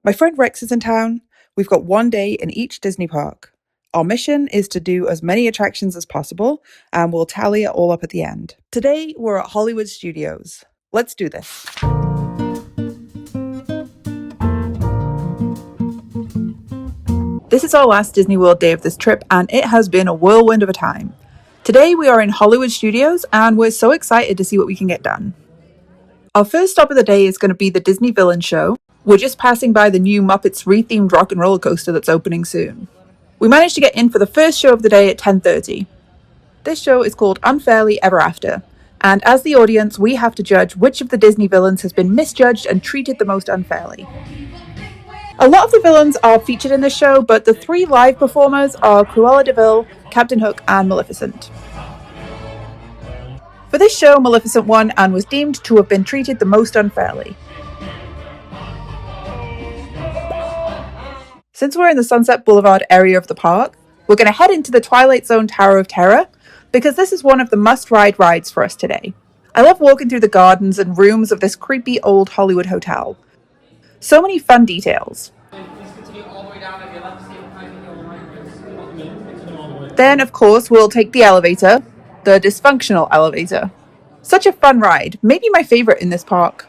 My friend Rex is in town. We've got one day in each Disney park. Our mission is to do as many attractions as possible, and we'll tally it all up at the end. Today, we're at Hollywood Studios. Let's do this. This is our last Disney World day of this trip, and it has been a whirlwind of a time. Today, we are in Hollywood Studios, and we're so excited to see what we can get done. Our first stop of the day is going to be the Disney Villain Show. We're just passing by the new Muppets re-themed rock and roller coaster that's opening soon. We managed to get in for the first show of the day at 10:30. This show is called Unfairly Ever After, and as the audience, we have to judge which of the Disney villains has been misjudged and treated the most unfairly. A lot of the villains are featured in this show, but the three live performers are Cruella de Vil, Captain Hook, and Maleficent. For this show, Maleficent won and was deemed to have been treated the most unfairly. Since we're in the Sunset Boulevard area of the park, we're going to head into the Twilight Zone Tower of Terror, because this is one of the must-ride rides for us today. I love walking through the gardens and rooms of this creepy old Hollywood hotel. So many fun details. Then, of course, we'll take the elevator, the dysfunctional elevator. Such a fun ride, maybe my favorite in this park.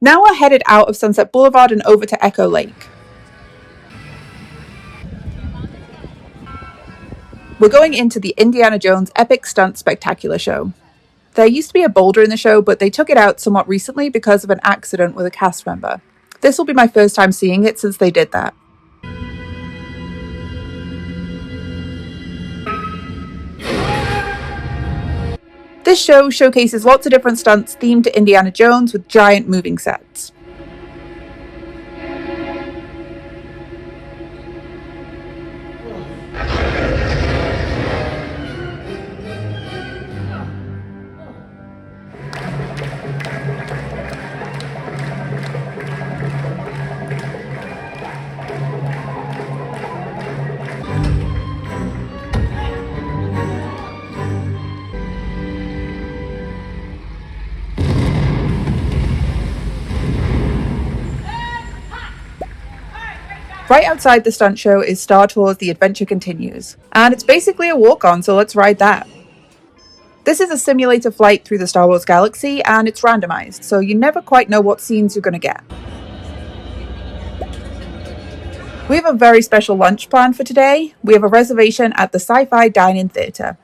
Now we're headed out of Sunset Boulevard and over to Echo Lake. We're going into the Indiana Jones Epic Stunt Spectacular show. There used to be a boulder in the show, but they took it out somewhat recently because of an accident with a cast member. This will be my first time seeing it since they did that. This show showcases lots of different stunts themed to Indiana Jones with giant moving sets. Right outside the stunt show is Star Tours The Adventure Continues, and it's basically a walk-on, so let's ride that. This is a simulator flight through the Star Wars galaxy, and it's randomized, so you never quite know what scenes you're going to get. We have a very special lunch planned for today. We have a reservation at the Sci-Fi Dine-In Theater,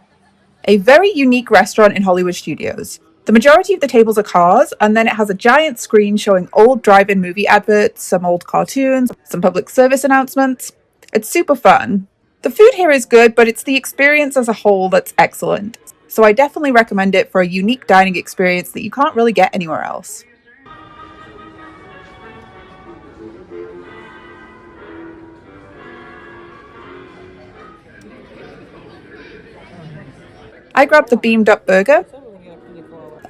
a very unique restaurant in Hollywood Studios. The majority of the tables are cars, and then it has a giant screen showing old drive-in movie adverts, some old cartoons, some public service announcements. It's super fun. The food here is good, but it's the experience as a whole that's excellent. So I definitely recommend it for a unique dining experience that you can't really get anywhere else. I grabbed the beamed up burger,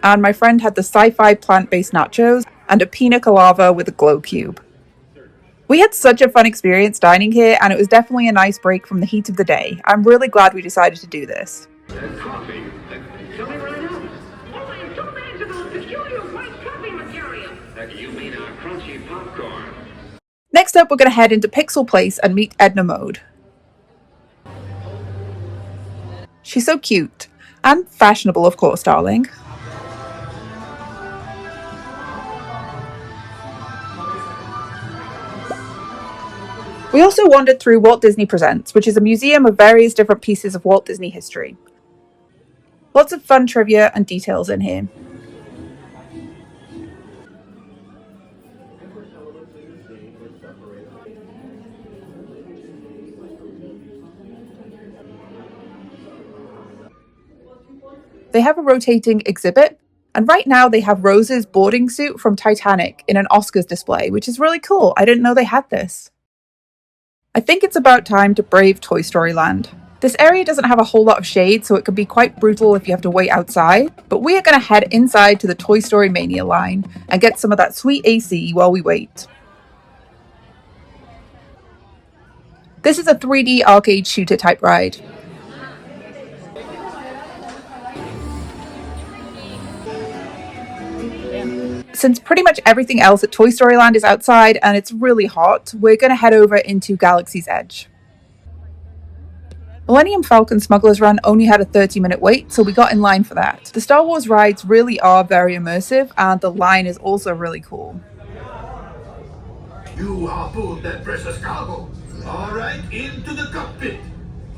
and my friend had the sci-fi plant-based nachos and a pina colada with a glow cube. We had such a fun experience dining here, and it was definitely a nice break from the heat of the day. I'm really glad we decided to do this. Next up, we're going to head into Pixel Place and meet Edna Mode. She's so cute. And fashionable, of course, darling. We also wandered through Walt Disney Presents, which is a museum of various different pieces of Walt Disney history. Lots of fun trivia and details in here. They have a rotating exhibit, and right now they have Rose's boarding suit from Titanic in an Oscars display, which is really cool. I didn't know they had this. I think it's about time to brave Toy Story Land. This area doesn't have a whole lot of shade, so it can be quite brutal if you have to wait outside, but we are going to head inside to the Toy Story Mania line and get some of that sweet AC while we wait. This is a 3D arcade shooter type ride. Since pretty much everything else at Toy Story Land is outside and it's really hot, we're going to head over into Galaxy's Edge. Millennium Falcon Smuggler's Run only had a 30-minute wait, so we got in line for that. The Star Wars rides really are very immersive, and the line is also really cool. You harpooned that precious cargo. All right, into the cockpit.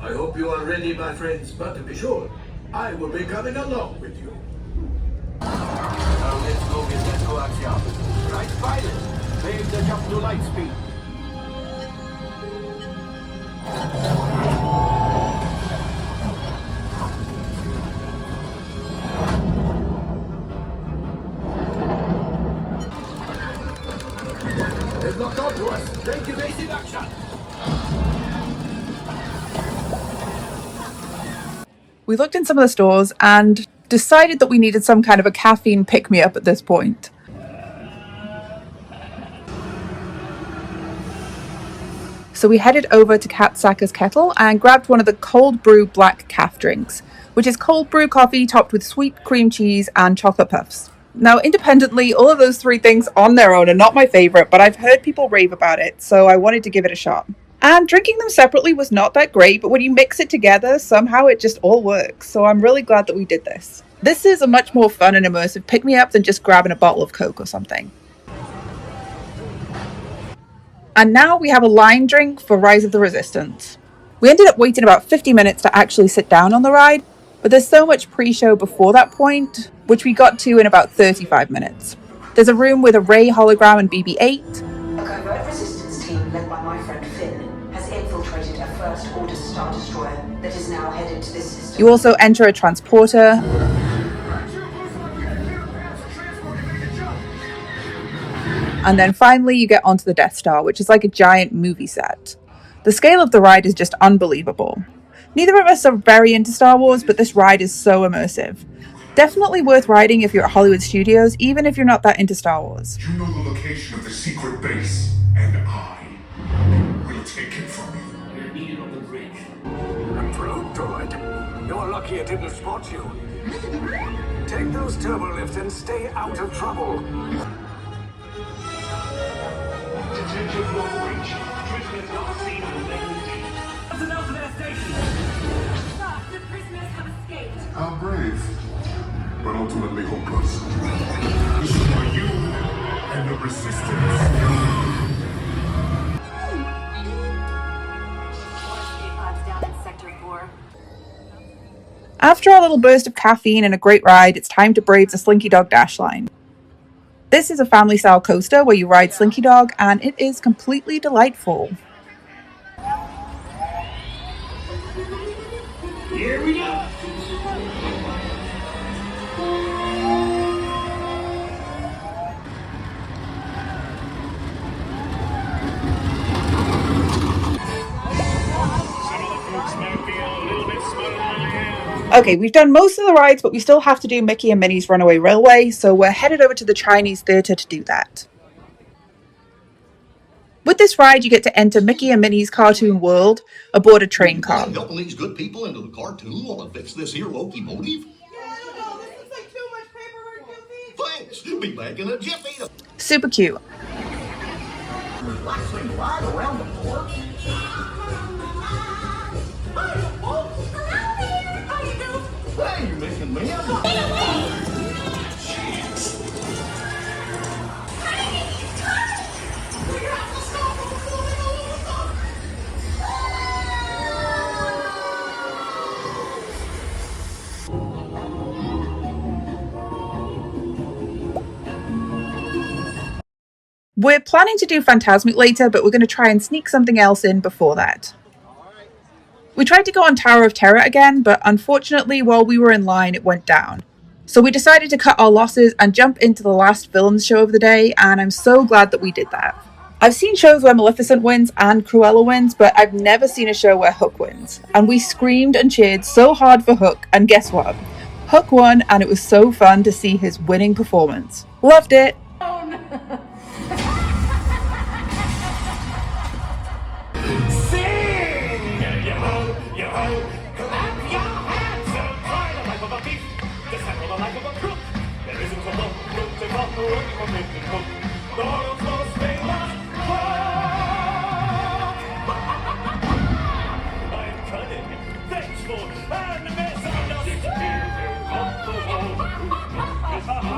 I hope you are ready, my friends, but to be sure, I will be coming along with you. Now let's go get that coaxium. Right, pilot. Save the jump to light speed. They've locked onto us. Take evasive action. We looked in some of the stores and decided that we needed some kind of a caffeine pick-me-up at this point. So we headed over to Kat Sacker's Kettle and grabbed one of the cold brew black calf drinks, which is cold brew coffee topped with sweet cream cheese and chocolate puffs. Now, independently, all of those three things on their own are not my favorite, but I've heard people rave about it, so I wanted to give it a shot. And drinking them separately was not that great, but when you mix it together, somehow it just all works, so I'm really glad that we did this. This is a much more fun and immersive pick-me-up than just grabbing a bottle of Coke or something. And now we have a line drink for Rise of the Resistance. We ended up waiting about 50 minutes to actually sit down on the ride, but there's so much pre-show before that point, which we got to in about 35 minutes. There's a room with a Rey hologram and BB-8. A covert resistance team led by my friend Finn has infiltrated a First Order Star Destroyer that is now headed to this system. You also enter a transporter. And then finally you get onto the Death Star, which is like a giant movie set. The scale of the ride is just unbelievable. Neither of us are very into Star Wars, but this ride is so immersive. Definitely worth riding if you're at Hollywood Studios, even if you're not that into Star Wars. You know the location of the secret base, and I will take it from you. You're needed on the bridge. A probe droid. You're lucky it didn't spot you. Take those turbo lifts and stay out of trouble. Attention long range. Prisoners not seen on level D. What's enough to their station? Sir, the prisoners have escaped. How brave, but ultimately hopeless. This is for you and the resistance. Down in Sector 4. After our little burst of caffeine and a great ride, it's time to brave the Slinky Dog Dash line. This is a family-style coaster where you ride Slinky Dog, and it is completely delightful. Here we go. Okay, we've done most of the rides, but we still have to do Mickey and Minnie's Runaway Railway, so we're headed over to the Chinese Theatre to do that. With this ride, you get to enter Mickey and Minnie's cartoon world aboard a train car. Helping these good people into the cartoon while I fix this here Loki motive? No, this looks like too much paperwork, Goofy. Thanks. Be back in a jiffy. Super cute. Relaxing ride around the floor. Hey, you making me up? We're planning to do Fantasmic later, but we're going to try and sneak something else in before that. We tried to go on Tower of Terror again, but unfortunately, while we were in line, it went down. So we decided to cut our losses and jump into the last films show of the day, and I'm so glad that we did that. I've seen shows where Maleficent wins and Cruella wins, but I've never seen a show where Hook wins. And we screamed and cheered so hard for Hook, and guess what? Hook won, and it was so fun to see his winning performance. Loved it!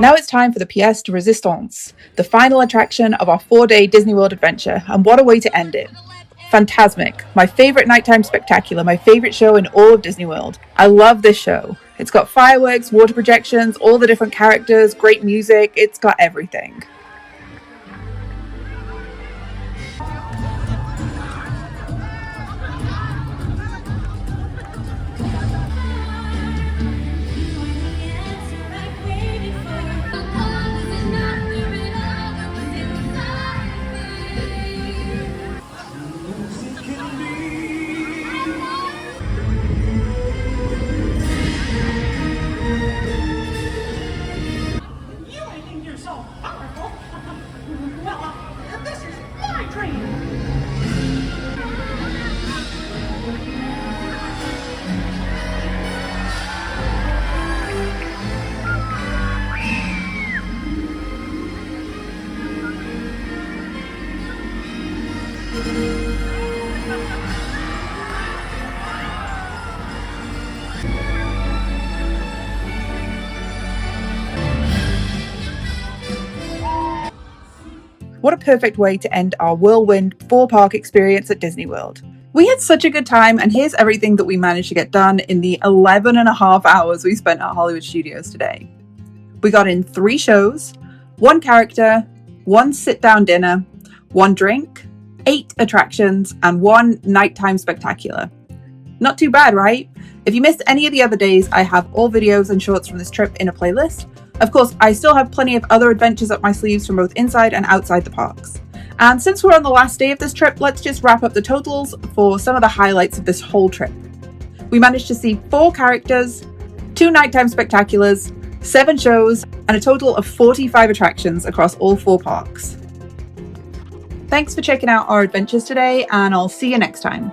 Now it's time for the pièce de résistance, the final attraction of our 4-day Disney World adventure, and what a way to end it. Fantasmic, my favourite nighttime spectacular, my favourite show in all of Disney World. I love this show. It's got fireworks, water projections, all the different characters, great music, it's got everything. What a perfect way to end our whirlwind 4-park experience at Disney World. We had such a good time, and here's everything that we managed to get done in the 11.5 hours we spent at Hollywood Studios today. We got in 3 shows, 1 character, 1 sit-down dinner, 1 drink, 8 attractions, and 1 nighttime spectacular. Not too bad, right? If you missed any of the other days, I have all videos and shorts from this trip in a playlist. Of course, I still have plenty of other adventures up my sleeves from both inside and outside the parks. And since we're on the last day of this trip, let's just wrap up the totals for some of the highlights of this whole trip. We managed to see 4 characters, 2 nighttime spectaculars, 7 shows, and a total of 45 attractions across all 4 parks. Thanks for checking out our adventures today, and I'll see you next time.